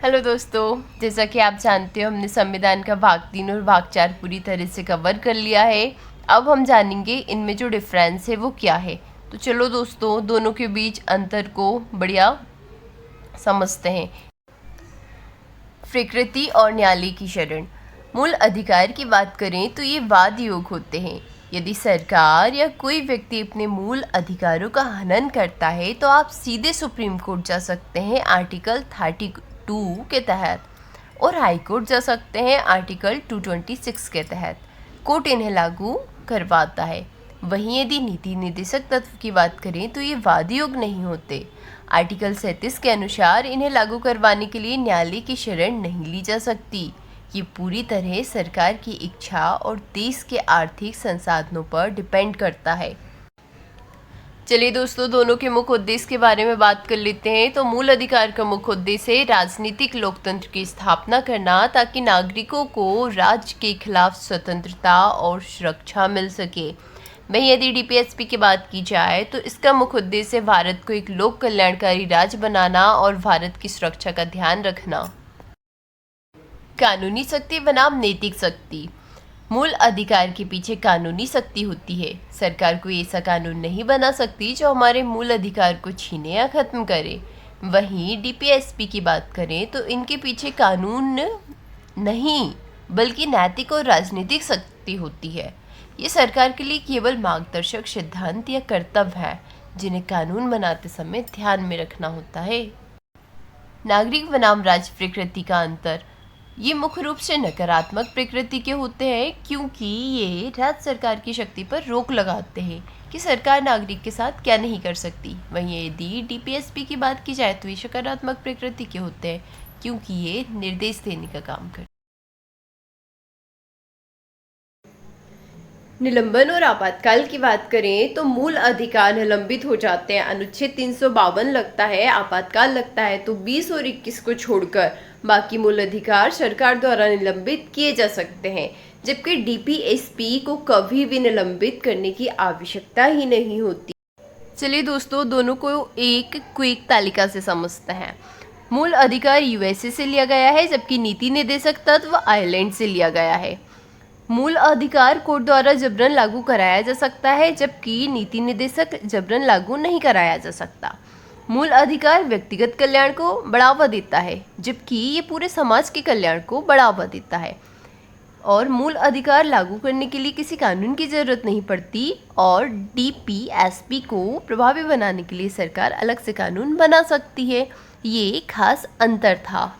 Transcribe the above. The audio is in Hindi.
हेलो दोस्तों, जैसा कि आप जानते हो हमने संविधान का भाग 3 और भाग 4 पूरी तरह से कवर कर लिया है। अब हम जानेंगे इनमें जो डिफरेंस है वो क्या है। तो चलो दोस्तों, दोनों के बीच अंतर को बढ़िया समझते हैं। प्रकृति और न्यायालय की शरण। मूल अधिकार की बात करें तो ये वाद योग होते हैं। यदि सरकार या कोई व्यक्ति अपने मूल अधिकारों का हनन करता है तो आप सीधे सुप्रीम कोर्ट जा सकते हैं आर्टिकल 32 के तहत, और हाई कोर्ट जा सकते हैं आर्टिकल 226 के तहत। कोर्ट इन्हें लागू करवाता है। वहीं यदि नीति निर्देशक तत्व की बात करें तो ये वाद योग नहीं होते। आर्टिकल 37 के अनुसार इन्हें लागू करवाने के लिए न्यायालय की शरण नहीं ली जा सकती। ये पूरी तरह सरकार की इच्छा और देश के आर्थिक संसाधनों पर डिपेंड करता है। चलिए दोस्तों, दोनों के मुख्य उद्देश्य के बारे में बात कर लेते हैं। तो मूल अधिकार का मुख्य उद्देश्य है राजनीतिक लोकतंत्र की स्थापना करना, ताकि नागरिकों को राज्य के खिलाफ स्वतंत्रता और सुरक्षा मिल सके। वहीं यदि डीपीएसपी की बात की जाए तो इसका मुख्य उद्देश्य भारत को एक लोक कल्याणकारी राज्य बनाना और भारत की सुरक्षा का ध्यान रखना। कानूनी शक्ति बनाम नैतिक शक्ति। मूल अधिकार के पीछे कानूनी शक्ति होती है। सरकार कोई ऐसा कानून नहीं बना सकती जो हमारे मूल अधिकार को छीने या खत्म करे। वहीं डीपीएसपी की बात करें तो इनके पीछे कानून नहीं बल्कि नैतिक और राजनीतिक शक्ति होती है। ये सरकार के लिए केवल मार्गदर्शक सिद्धांत या कर्तव्य है जिन्हें कानून बनाते समय ध्यान में रखना होता है। नागरिक बनाम राज प्रकृति का अंतर। ये मुख्य रूप से नकारात्मक प्रकृति के होते हैं, क्योंकि ये राज्य सरकार की शक्ति पर रोक लगाते हैं कि सरकार नागरिक के साथ क्या नहीं कर सकती। वहीं यदि डीपीएसपी की बात की जाए तो ये सकारात्मक प्रकृति के होते हैं, क्योंकि ये निर्देश देने का काम करते हैं। निलंबन और आपातकाल की बात करें तो मूल अधिकार निलंबित हो जाते हैं। अनुच्छेद 352 लगता है, आपातकाल लगता है, तो 20 और 21 को छोड़कर बाकी मूल अधिकार सरकार द्वारा निलंबित किए जा सकते हैं, जबकि डीपीएसपी को कभी भी निलंबित करने की आवश्यकता ही नहीं होती। चलिए दोस्तों, दोनों को एक क्विक तालिका से समझते हैं। मूल अधिकार यूएसए से लिया गया है, जबकि नीति निर्देशक तत्व आयरलैंड से लिया गया है। मूल अधिकार कोर्ट द्वारा जबरन लागू कराया जा सकता है, जबकि नीति निर्देशक जबरन लागू नहीं कराया जा सकता। मूल अधिकार व्यक्तिगत कल्याण को बढ़ावा देता है, जबकि ये पूरे समाज के कल्याण को बढ़ावा देता है। और मूल अधिकार लागू करने के लिए किसी कानून की जरूरत नहीं पड़ती, और डीपीएसपी को प्रभावी बनाने के लिए सरकार अलग से कानून बना सकती है। ये खास अंतर था।